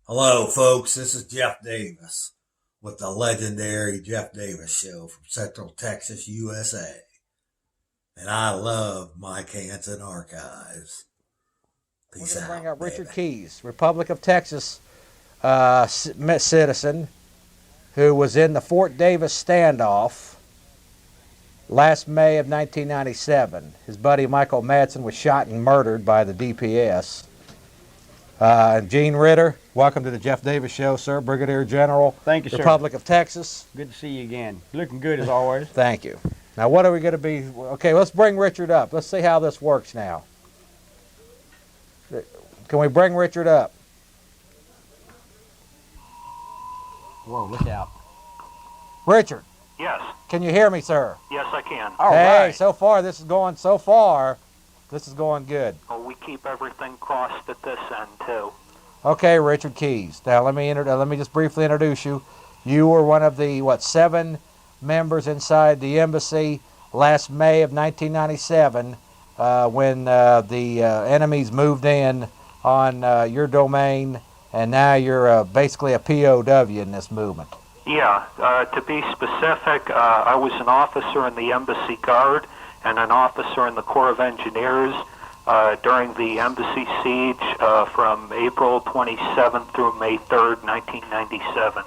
Hello, folks. This is Jeff Davis with the legendary Jeff Davis Show from Central Texas, USA. And I love Mike Hanson Archives. We're Peace going to bring out, up Richard baby. Keys, Republic of Texas citizen who was in the Fort Davis standoff last May of 1997. His buddy Michael Madsen was shot and murdered by the DPS. Gene Ritter, welcome to the Jeff Davis Show, sir. Brigadier General, Thank you, sir. Republic of Texas. Good to see you again. Looking good as always. Thank you. Now, what are we going to be? Okay, let's bring Richard up. Let's see how this works now. Can we bring Richard up? Whoa, look out. Richard, Yes, can you hear me, sir? yes, I can. All Hey, right. so far this is going good. Well, we keep everything crossed at this end too. Okay, Richard Keys. Now let me just briefly introduce you. You were one of the 7 members inside the embassy last May of 1997 when the enemies moved in on your domain, and now you're basically a POW in this movement. Yeah, to be specific, I was an officer in the Embassy Guard and an officer in the Corps of Engineers during the embassy siege from April 27th through May 3rd, 1997.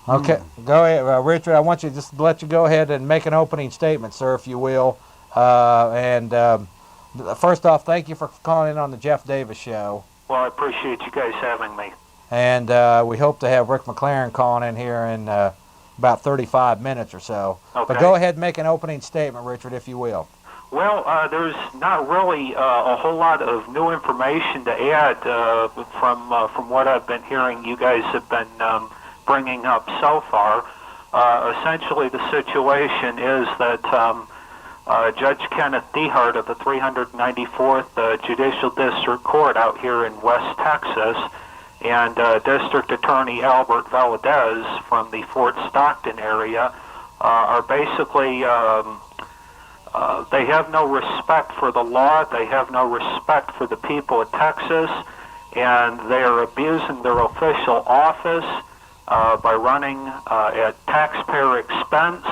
Okay, go ahead, Richard. I want you to just let you go ahead and make an opening statement, sir, if you will. First off, thank you for calling in on the Jeff Davis Show. Well, I appreciate you guys having me. And we hope to have Rick McLaren calling in here in about 35 minutes or so. Okay. But go ahead and make an opening statement, Richard, if you will. Well, there's not really a whole lot of new information to add from what I've been hearing you guys have been bringing up so far. Essentially, the situation is that Judge Kenneth Dehart of the 394th Judicial District Court out here in West Texas and District Attorney Albert Valadez from the Fort Stockton area are basically they have no respect for the law, they have no respect for the people of Texas, and they are abusing their official office by running at taxpayer expense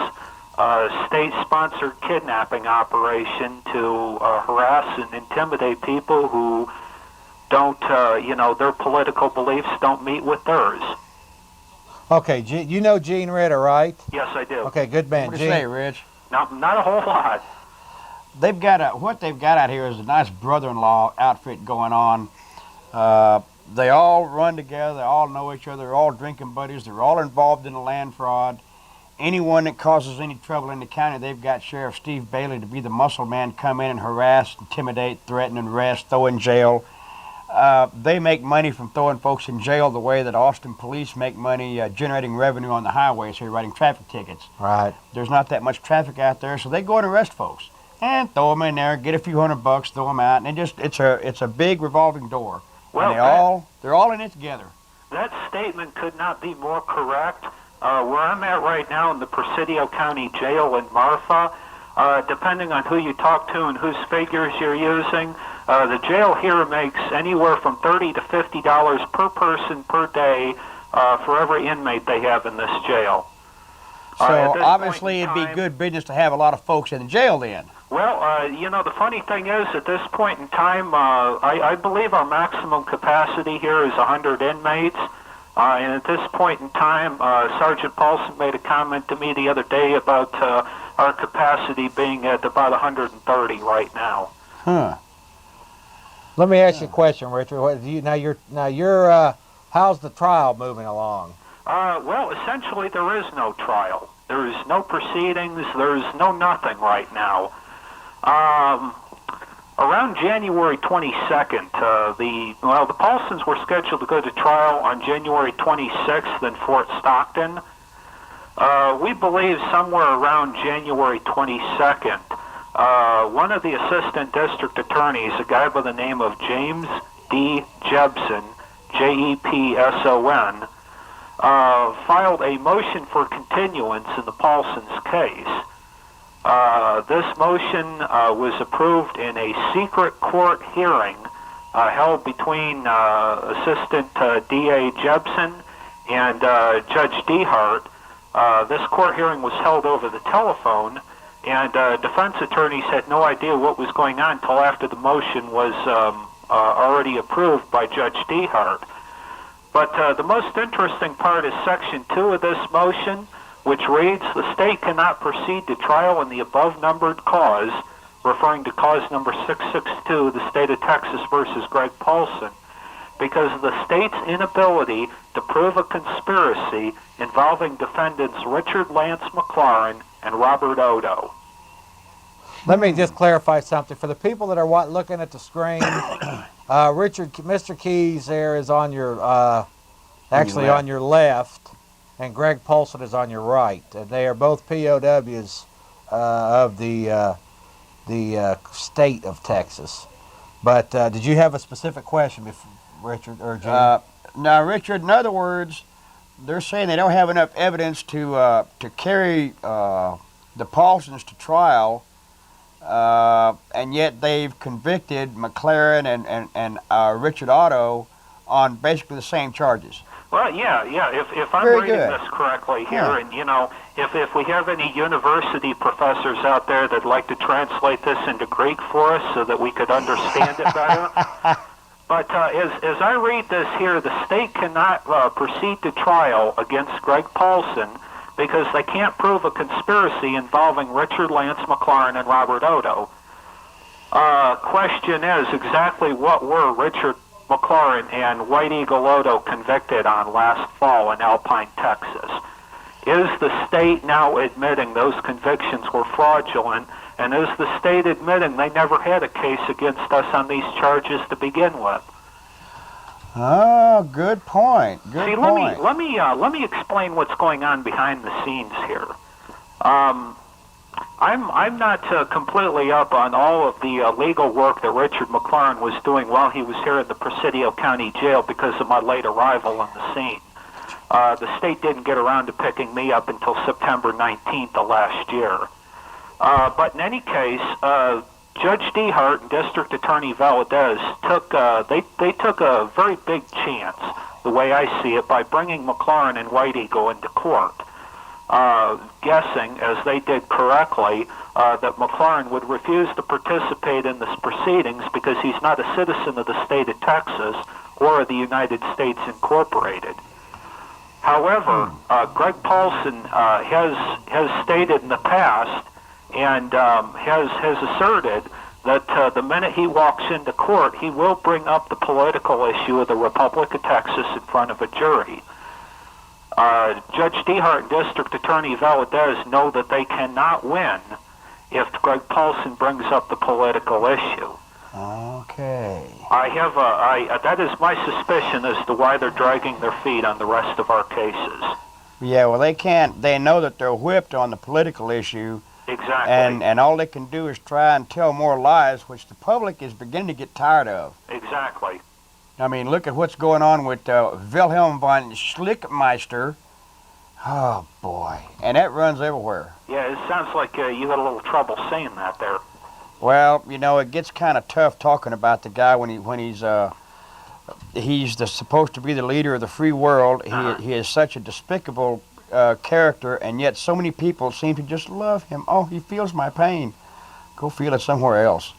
state-sponsored kidnapping operation to harass and intimidate people who don't, their political beliefs don't meet with theirs. Okay, you know Gene Ritter, right? Yes, I do. Okay, good man. What do you say, Rich? Not a whole lot. What they've got out here is a nice brother-in-law outfit going on. They all run together. They all know each other. They're all drinking buddies. They're all involved in the land fraud. Anyone that causes any trouble in the county, they've got Sheriff Steve Bailey to be the muscle man, come in and harass, intimidate, threaten, and arrest, throw in jail. They make money from throwing folks in jail the way that Austin police make money generating revenue on the highways here, writing traffic tickets. Right. There's not that much traffic out there, so they go and arrest folks and throw them in there, get a few $100, throw them out, and it's a big revolving door. Well, And they're all in it together. That statement could not be more correct. Where I'm at right now in the Presidio County Jail in Marfa, depending on who you talk to and whose figures you're using, the jail here makes anywhere from $30 to $50 per person per day for every inmate they have in this jail. So obviously it'd be good business to have a lot of folks in the jail then. Well, the funny thing is, at this point in time, I believe our maximum capacity here is 100 inmates. And at this point in time, Sergeant Paulson made a comment to me the other day about our capacity being at about 130 right now. Huh. Let me ask you a question, Richard. How's the trial moving along? Well, essentially, there is no trial. There is no proceedings. There is no nothing right now. Around January 22nd, the Paulsons were scheduled to go to trial on January 26th in Fort Stockton. We believe somewhere around January 22nd, one of the assistant district attorneys, a guy by the name of James D. Jepson, Jepson, filed a motion for continuance in the Paulsons case. This motion was approved in a secret court hearing held between Assistant D.A. Jebsen and Judge Dehart. This court hearing was held over the telephone, and defense attorneys had no idea what was going on until after the motion was already approved by Judge Dehart. But the most interesting part is Section 2 of this motion, which reads, "The state cannot proceed to trial in the above-numbered cause," referring to cause number 662, the state of Texas versus Greg Paulson, "because of the state's inability to prove a conspiracy involving defendants Richard Lance McLaurin and Robert Odo." Let me just clarify something. For the people that are looking at the screen, Mr. Keys there is on your, actually on your left, and Greg Paulson is on your right. And they are both POWs of the state of Texas. But did you have a specific question, Richard or Jim? Now, Richard, in other words, they're saying they don't have enough evidence to carry the Paulsons to trial, and yet they've convicted McLaurin and Richard Otto on basically the same charges. Well, yeah. If I'm Very reading good. this correctly here, Yeah. and if we have any university professors out there that'd like to translate this into Greek for us so that we could understand it better. But as I read this here, the state cannot proceed to trial against Greg Paulson because they can't prove a conspiracy involving Richard Lance McLaurin and Robert Odo. Question is, exactly what were Richard McLaurin and White Eagle Odo convicted on last fall in Alpine, Texas? Is the state now admitting those convictions were fraudulent, and is the state admitting they never had a case against us on these charges to begin with? Oh, good point. Good See, point. let me explain what's going on behind the scenes here. I'm not completely up on all of the legal work that Richard McLaurin was doing while he was here in the Presidio County Jail because of my late arrival on the scene. The state didn't get around to picking me up until September 19th of last year. But in any case, Judge Dehart and District Attorney Valadez took a very big chance, the way I see it, by bringing McLaurin and White Eagle into court, guessing, as they did correctly, that McLaurin would refuse to participate in this proceedings because he's not a citizen of the state of Texas or of the United States Incorporated. However, Greg Paulson has stated in the past and has asserted that the minute he walks into court, he will bring up the political issue of the Republic of Texas in front of a jury. Judge Dehart and District Attorney Valadez know that they cannot win if Greg Paulson brings up the political issue. Okay. That is my suspicion as to why they're dragging their feet on the rest of our cases. Yeah, well, they can't. They know that they're whipped on the political issue. Exactly. And all they can do is try and tell more lies, which the public is beginning to get tired of. Exactly. I mean, look at what's going on with Wilhelm von Schlickmeister. Oh, boy. And that runs everywhere. Yeah, it sounds like you had a little trouble saying that there. Well, you know, it gets kind of tough talking about the guy when he's supposed to be the leader of the free world. He is such a despicable character, and yet so many people seem to just love him. Oh, he feels my pain. Go feel it somewhere else.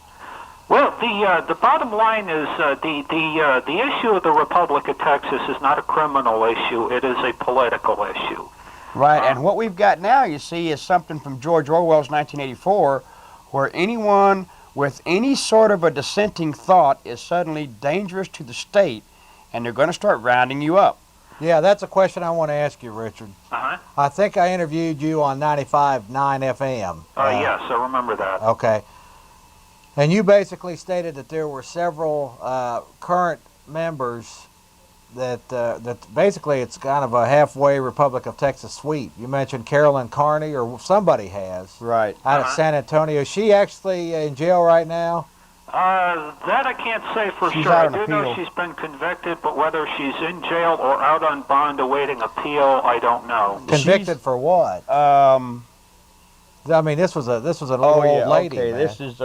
Well, the bottom line is the issue of the Republic of Texas is not a criminal issue. It is a political issue. Right, and what we've got now, you see, is something from George Orwell's 1984, where anyone with any sort of a dissenting thought is suddenly dangerous to the state, and they're going to start rounding you up. Yeah, that's a question I want to ask you, Richard. Uh-huh. I think I interviewed you on 95.9 FM. Yes, I remember that. Okay. And you basically stated that there were several current members that basically it's kind of a halfway Republic of Texas sweep. You mentioned Carolyn Carney, or somebody has. Right. Out of San Antonio. Is she actually in jail right now? That I can't say for She's sure. out I on do know appeal. she's been convicted, but whether she's in jail or out on bond awaiting appeal, I don't know. Convicted for what? I mean, this was an old lady. Okay, man. this is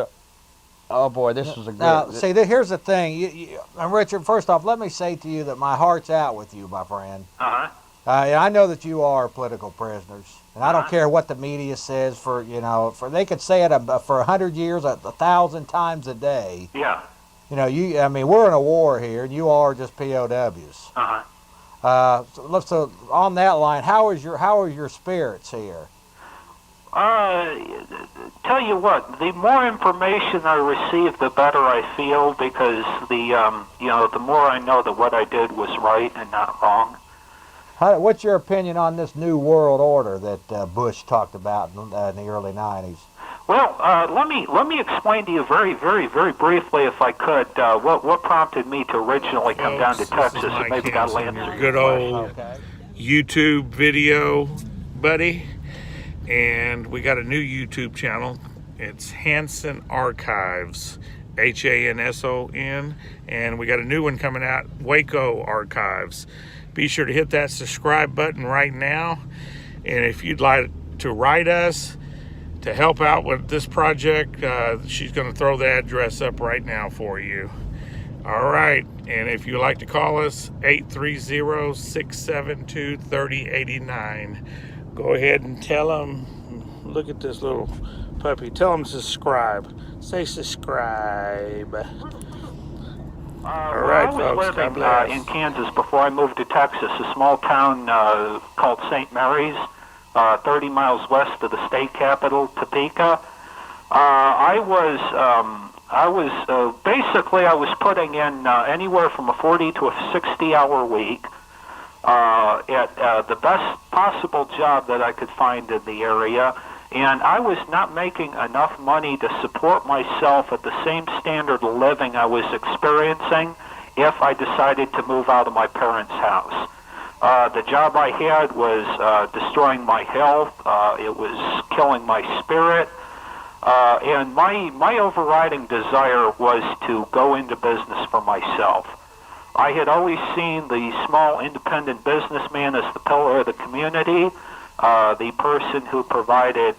Oh boy, this is a good. Now, see, here's the thing. Richard, first off, let me say to you that my heart's out with you, my friend. Uh-huh. I know that you are political prisoners, and I don't care what the media says. For they could say it for 100 years, 1,000 times a day. Yeah. I mean, we're in a war here, and you are just POWs. Uh-huh. So on that line, how is your spirits here? Tell you what, the more information I receive, the better I feel, because the more I know that what I did was right and not wrong. What's your opinion on this new world order that Bush talked about in the early '90s? Well, let me explain to you very, very, very briefly, if I could, what prompted me to originally come down to Texas and Mike maybe got Hanson, landed. your good old YouTube video buddy. And we got a new YouTube channel. It's Hanson Archives, Hanson, and we got a new one coming out, Waco Archives. Be sure to hit that subscribe button right now. And if you'd like to write us to help out with this project, she's going to throw the address up right now for you. All right, and if you'd like to call us, 830-672-3089. Go ahead and tell them, look at this little puppy, tell them to subscribe. Say subscribe. All right, I was folks, living God bless. in Kansas before I moved to Texas, a small town called St. Mary's, 30 miles west of the state capital, Topeka. I was putting in anywhere from a 40 to a 60-hour week at the best possible job that I could find in the area, and I was not making enough money to support myself at the same standard of living I was experiencing if I decided to move out of my parents' house. The job I had was destroying my health. It was killing my spirit. And my overriding desire was to go into business for myself. I had always seen the small independent businessman as the pillar of the community, the person who provided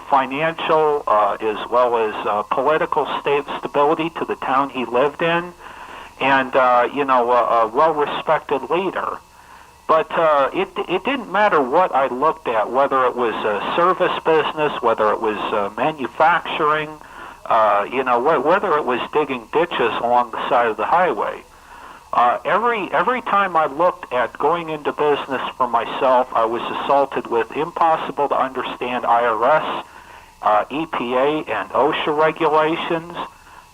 financial as well as political stability to the town he lived in, and a well-respected leader. But it didn't matter what I looked at, whether it was a service business, whether it was manufacturing, whether it was digging ditches along the side of the highway. Every time I looked at going into business for myself, I was assaulted with impossible to understand IRS, EPA, and OSHA regulations.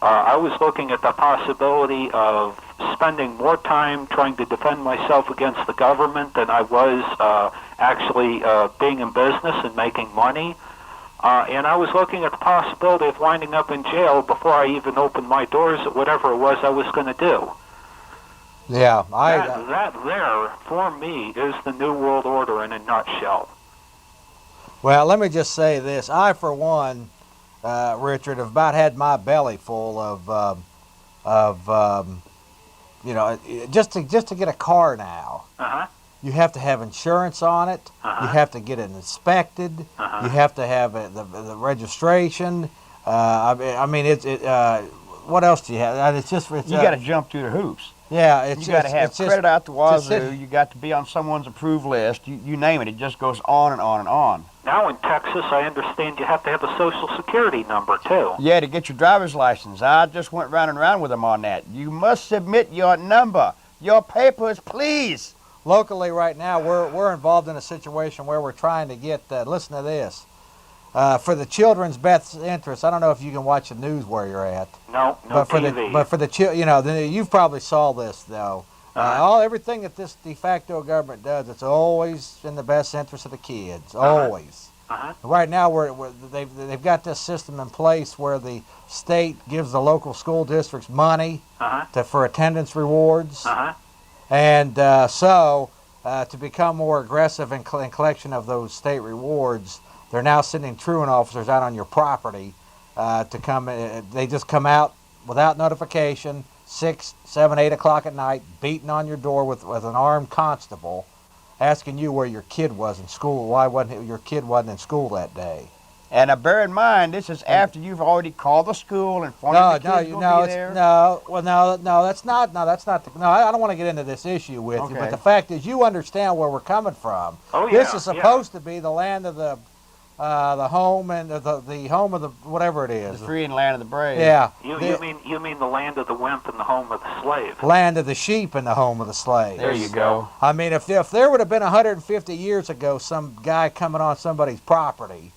I was looking at the possibility of spending more time trying to defend myself against the government than I was actually being in business and making money. And I was looking at the possibility of winding up in jail before I even opened my doors at whatever it was I was going to do. Yeah, that there, for me, is the New World Order in a nutshell. Well, let me just say this. I, for one, Richard, have about had my belly full just to get a car now. Uh-huh. You have to have insurance on it. Uh-huh. You have to get it inspected. Uh-huh. You have to have the registration. What else do you have? You got to jump through the hoops. Yeah, You got to have credit out the wazoo. You got to be on someone's approved list. You name it. It just goes on and on and on. Now in Texas, I understand you have to have a Social Security number, too. Yeah, to get your driver's license. I just went round and round with them on that. You must submit your number, your papers, please. Locally right now, we're involved in a situation where we're trying to get, listen to this, for the children's best interest. I don't know if you can watch the news where you're at. No TV. But for the you've probably saw this though. Everything that this de facto government does, it's always in the best interest of the kids. Always. Uh-huh. Right now, they've got this system in place where the state gives the local school districts money for attendance rewards. Uh-huh. And to become more aggressive in collection of those state rewards, they're now sending truant officers out on your property to come. They just come out without notification, 6, 7, 8 o'clock at night, beating on your door with an armed constable, asking you where your kid was in school. Why your kid wasn't in school that day? And bear in mind, this is after you've already called the school and informed the kids will be there. That's not. No, that's not. I don't want to get into this issue with you. But the fact is, you understand where we're coming from. Oh, yeah, this is supposed to be the land of the home and the home of the whatever it is. The free and land of the brave. Yeah. You mean the land of the wimp and the home of the slave? Land of the sheep and the home of the slave. There you go. I mean, if there would have been 150 years ago some guy coming on somebody's property,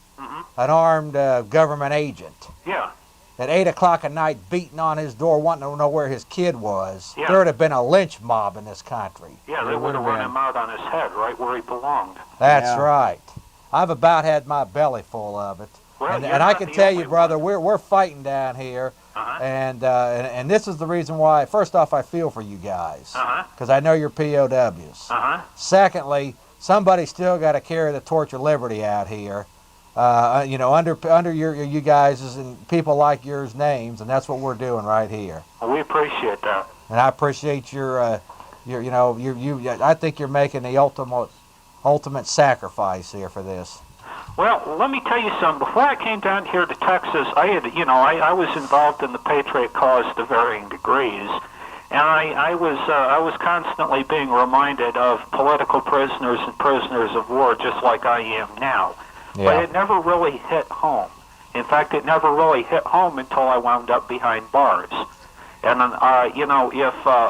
an armed government agent, at 8 o'clock at night beating on his door wanting to know where his kid was, there would have been a lynch mob in this country. Yeah, they would have run him out on his head, right where he belonged. That's right. I've about had my belly full of it. Well, and I can tell you, brother, we're fighting down here, and this is the reason why. First off, I feel for you guys because I know you're POWs. Secondly, somebody's still got to carry the torch of liberty out here. Under you guys and people like yours names, and that's what we're doing right here. Well, we appreciate that. And I appreciate I think you're making the ultimate sacrifice here for this. Well, let me tell you something. Before I came down here to Texas, I was involved in the Patriot cause to varying degrees, and I was constantly being reminded of political prisoners and prisoners of war, just like I am now. Yeah. But it never really hit home. In fact, it never really hit home until I wound up behind bars. And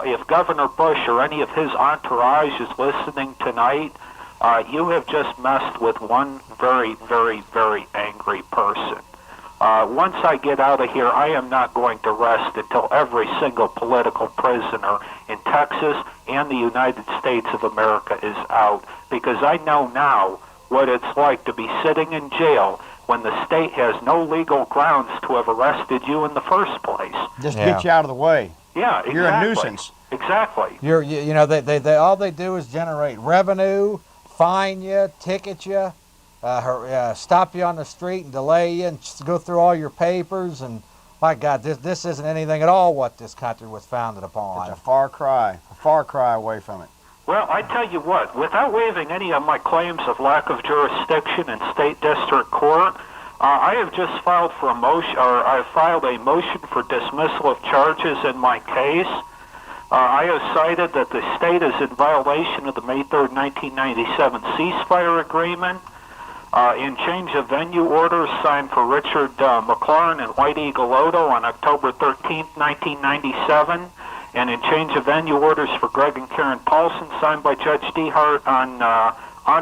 if Governor Bush or any of his entourage is listening tonight, you have just messed with one very, very, very angry person. Once I get out of here, I am not going to rest until every single political prisoner in Texas and the United States of America is out, because I know now what it's like to be sitting in jail when the state has no legal grounds to have arrested you in the first place. Just get you out of the way. Yeah, exactly. You're a nuisance. Exactly. They all they do is generate revenue, fine you, ticket you, stop you on the street and delay you and go through all your papers. And my God, this isn't anything at all what this country was founded upon. It's a far cry away from it. Well, I tell you what, without waiving any of my claims of lack of jurisdiction in state district court, I have just filed a motion for dismissal of charges in my case. I have cited that the state is in violation of the May 3rd, 1997 ceasefire agreement, in change of venue orders signed for Richard McLaurin and White Eagle Odo on October 13th, 1997, and in change of venue orders for Greg and Karen Paulson signed by Judge Dehart on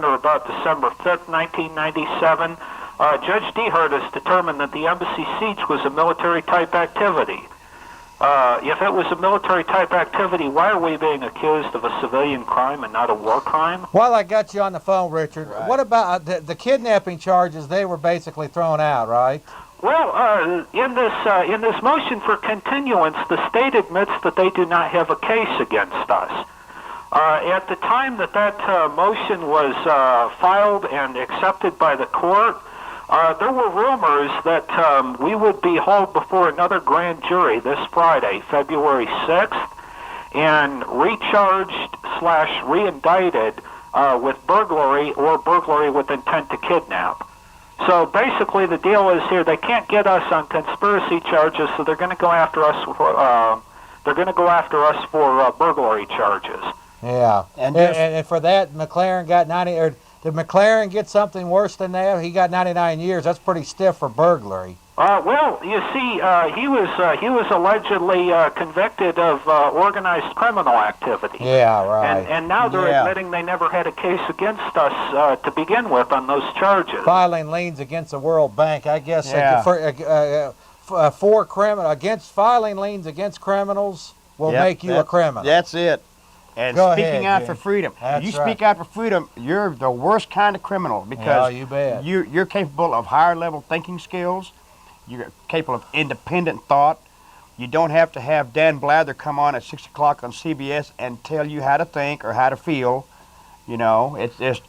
or about December 5th, 1997. Judge Dehart has determined that the embassy siege was a military-type activity. If it was a military-type activity, why are we being accused of a civilian crime and not a war crime? While I got you on the phone, Richard, what about the kidnapping charges? They were basically thrown out, right? Well, in this motion for continuance, the state admits that they do not have a case against us. At the time that motion was filed and accepted by the court, there were rumors that we would be hauled before another grand jury this Friday, February 6th, and recharged/reindicted with burglary or burglary with intent to kidnap. So basically, the deal is here: they can't get us on conspiracy charges, so they're going to go after us. For burglary charges. Yeah, and for that, McLaren got 90. Or did McLaren get something worse than that? He got 99 years. That's pretty stiff for burglary. Well, you see, he was allegedly convicted of organized criminal activity. Yeah, right. And now they're admitting they never had a case against us to begin with on those charges. Filing liens against the World Bank, I guess. Filing liens against criminals will make you a criminal. That's it. And speaking out for freedom. That's you speak out for freedom, you're the worst kind of criminal, because you bet. You're capable of higher level thinking skills. You're capable of independent thought. You don't have to have Dan Blather come on at 6 o'clock on CBS and tell you how to think or how to feel. You know, it's just,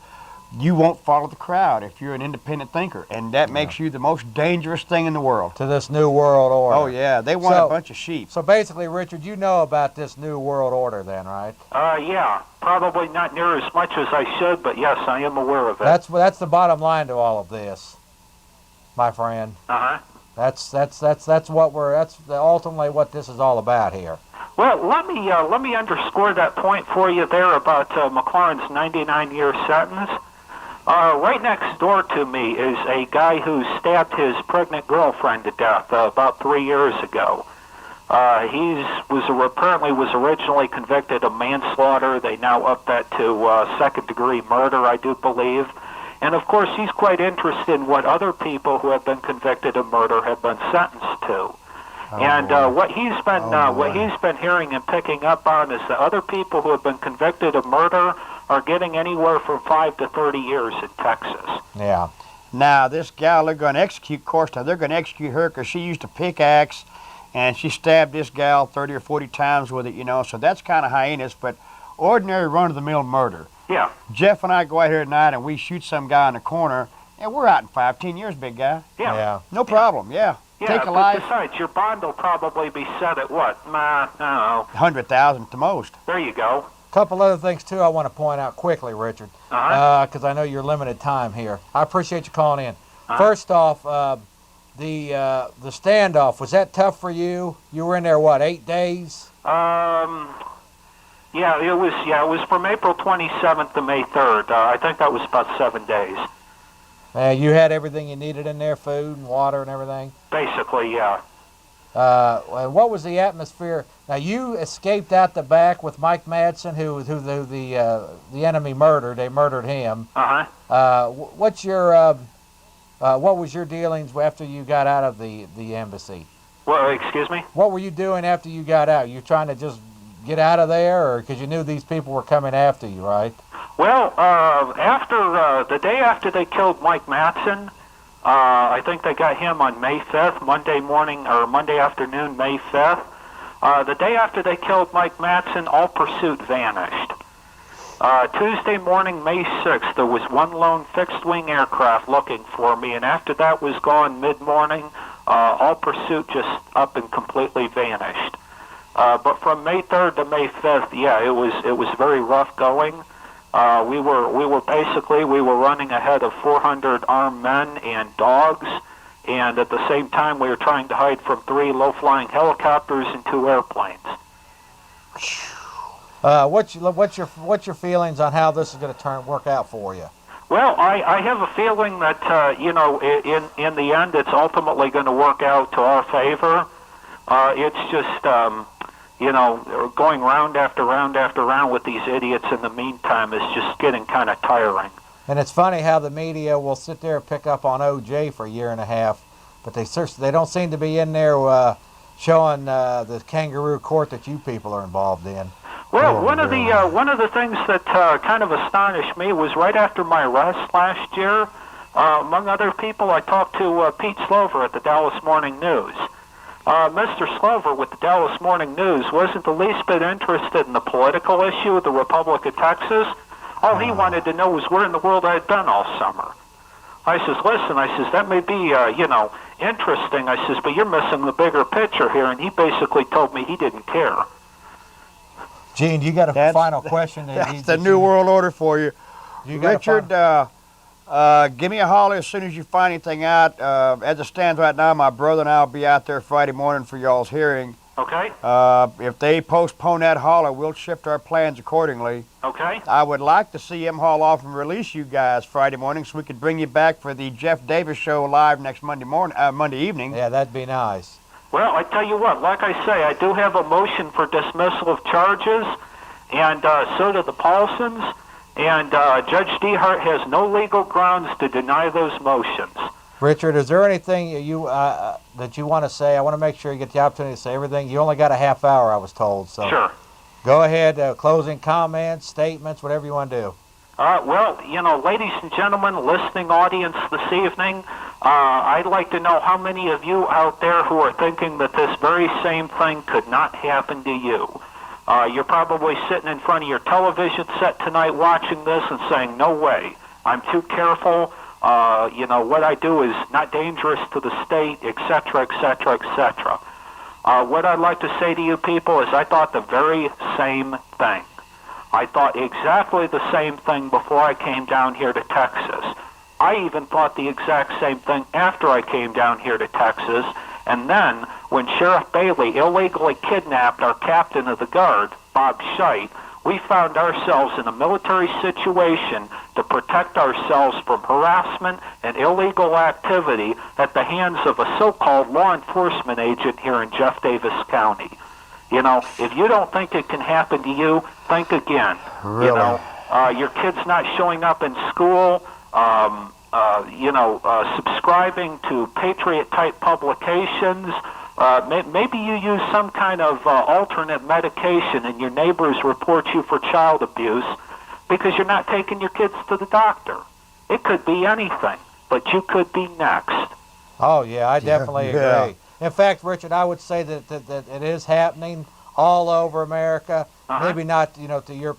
you won't follow the crowd if you're an independent thinker. And that makes you the most dangerous thing in the world. To this new world order. Oh, yeah. They want a bunch of sheep. So basically, Richard, you know about this new world order then, right? Yeah. Probably not near as much as I should, but yes, I am aware of it. That's the bottom line to all of this. my friend. Uh-huh. That's ultimately what this is all about here. Well, let me underscore that point for you there about McLaurin's 99-year sentence. Right next door to me is a guy who stabbed his pregnant girlfriend to death about 3 years ago. Apparently was originally convicted of manslaughter. They now upped that to second-degree murder, I do believe. And of course, he's quite interested in what other people who have been convicted of murder have been sentenced to. What he's been hearing and picking up on is that other people who have been convicted of murder are getting anywhere from 5 to 30 years in Texas. Yeah. Now, this gal they're going to execute, of course, now they're going to execute her because she used a pickaxe and she stabbed this gal 30 or 40 times with it, you know, so that's kind of heinous, but ordinary run-of-the-mill murder. Yeah. Jeff and I go out here at night and we shoot some guy in the corner, and we're out in 5-10 years, big guy. Yeah. No problem, yeah. Yeah, Take a but life. besides, your bond will probably be set at what? I don't know. 100,000 to most. There you go. Couple other things too I want to point out quickly, Richard, because I know you're limited time here. I appreciate you calling in. First off, the standoff, was that tough for you? You were in there what, 8 days? Yeah, it was from April 27th to May 3rd. I think that was about 7 days. You had everything you needed in there, food and water and everything? Basically, yeah. What was the atmosphere? Now, you escaped out the back with Mike Madsen, who the enemy murdered. They murdered him. What was your dealings after you got out of the embassy? Well, excuse me? What were you doing after you got out? You trying to just get out of there, or because you knew these people were coming after you, right? Well, the day after they killed Mike Madsen, I think they got him on May 5th, Monday afternoon, May 5th. The day after they killed Mike Madsen, all pursuit vanished. Tuesday morning, May 6th, there was one lone fixed-wing aircraft looking for me, and after that was gone mid-morning, all pursuit just up and completely vanished. But from May 3rd to May 5th, yeah, it was very rough going. We were running ahead of 400 armed men and dogs, and at the same time we were trying to hide from 3 low-flying helicopters and 2 airplanes. What's your feelings on how this is going to work out for you? Well, I have a feeling that in the end it's ultimately going to work out to our favor. It's just going round after round after round with these idiots in the meantime is just getting kind of tiring. And it's funny how the media will sit there and pick up on OJ for a year and a half, but they don't seem to be in there showing the kangaroo court that you people are involved in. Well, one of the things that kind of astonished me was right after my arrest last year. Among other people, I talked to Pete Slover at the Dallas Morning News. Mr. Slover with the Dallas Morning News wasn't the least bit interested in the political issue of the Republic of Texas. All he wanted to know was where in the world I had been all summer. I says, listen, that may be, interesting. I says, but you're missing the bigger picture here. And he basically told me he didn't care. Gene, you got a final question? That's the New World Order for you. Richard, give me a holler as soon as you find anything out. As it stands right now, my brother and I will be out there Friday morning for y'all's hearing. Okay. If they postpone that holler, we'll shift our plans accordingly. Okay. I would like to see him haul off and release you guys Friday morning so we could bring you back for the Jeff Davis show live next Monday evening. Yeah, that'd be nice. Well, I tell you what, like I say, I do have a motion for dismissal of charges, and so do the Paulsons, and Judge Dehart has no legal grounds to deny those motions. Richard, is there anything that you want to say? I want to make sure you get the opportunity to say everything. You only got a half hour, I was told. So sure. Go ahead, closing comments, statements, whatever you want to do. Well, ladies and gentlemen, listening audience this evening, I'd like to know how many of you out there who are thinking that this very same thing could not happen to you. You're probably sitting in front of your television set tonight watching this and saying, no way, I'm too careful, what I do is not dangerous to the state, etc., etc., etc. What I'd like to say to you people is I thought the very same thing. I thought exactly the same thing before I came down here to Texas. I even thought the exact same thing after I came down here to Texas. And then, when Sheriff Bailey illegally kidnapped our captain of the guard, Bob Scheit, we found ourselves in a military situation to protect ourselves from harassment and illegal activity at the hands of a so-called law enforcement agent here in Jeff Davis County. You know, if you don't think it can happen to you, think again. Really? You know, your kid's not showing up in school, subscribing to patriot-type publications. Maybe you use some kind of alternate medication and your neighbors report you for child abuse because you're not taking your kids to the doctor. It could be anything, but you could be next. Oh, yeah, I definitely Yeah. agree. In fact, Richard, I would say that it is happening all over America. Maybe not, to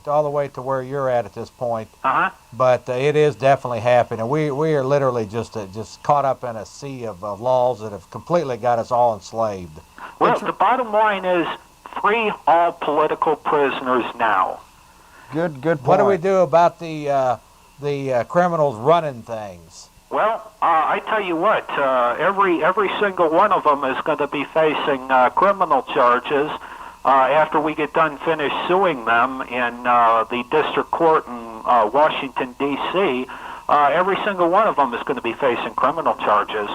all the way to where you're at this point. But it is definitely happening. We are literally just caught up in a sea of laws that have completely got us all enslaved. Well, the bottom line is free all political prisoners now. Good point. What do we do about the criminals running things? Well, I tell you what, every single one of them is going to be facing criminal charges after we get done finish suing them in the district court in Washington, D.C. Every single one of them is going to be facing criminal charges.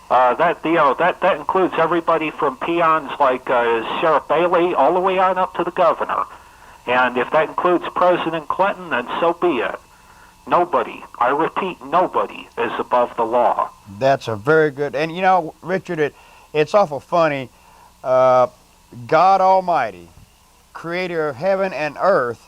That includes everybody from peons like Sheriff Bailey all the way on up to the governor. And if that includes President Clinton, then so be it. Nobody, I repeat, nobody is above the law. That's a very good, and you know, Richard, it's awful funny. God Almighty, creator of heaven and earth,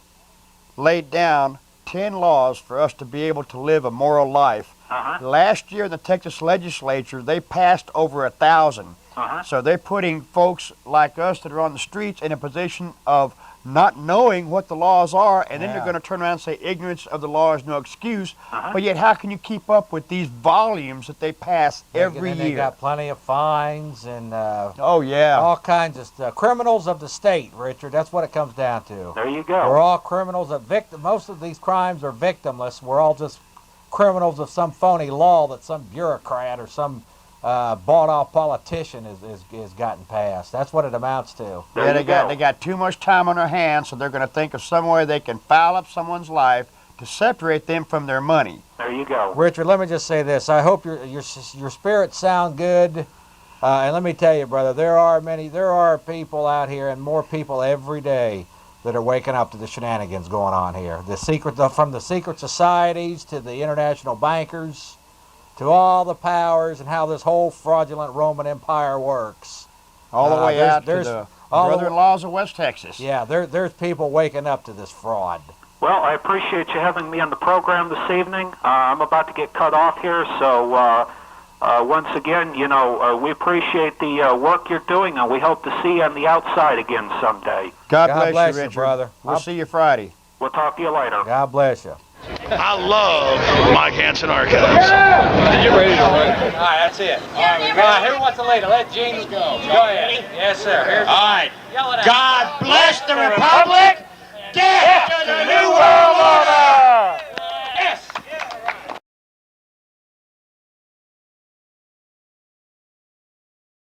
laid down 10 laws for us to be able to live a moral life. Last year in the Texas legislature, they passed over 1,000. So they're putting folks like us that are on the streets in a position of not knowing what the laws are, and then they're going to turn around and say ignorance of the law is no excuse. But yet, how can you keep up with these volumes that they pass every year? They got plenty of fines and all kinds of stuff. Criminals of the state, Richard. That's what it comes down to. There you go. We're all criminals of victim. Most of these crimes are victimless. We're all just criminals of some phony law that some bureaucrat or some bought-off politician has gotten passed. That's what it amounts to. Yeah, they got too much time on their hands, so they're going to think of some way they can foul up someone's life to separate them from their money. There you go. Richard, let me just say this. I hope your spirits sound good. And let me tell you, brother, there are people out here, and more people every day, that are waking up to the shenanigans going on here. From the secret societies to the international bankers, to all the powers and how this whole fraudulent Roman Empire works. All the way out to the brother-in-laws of West Texas. Yeah, there's people waking up to this fraud. Well, I appreciate you having me on the program this evening. I'm about to get cut off here, so once again, we appreciate the work you're doing, and we hope to see you on the outside again someday. God bless you, you, Richard. brother. We'll see you Friday. We'll talk to you later. God bless you. I love Mike Hanson Archives. You're ready to run. All right, that's it. All right, who wants to lead it? Let Jeans go. Go ahead. Yes, sir. All right. God bless the Republic!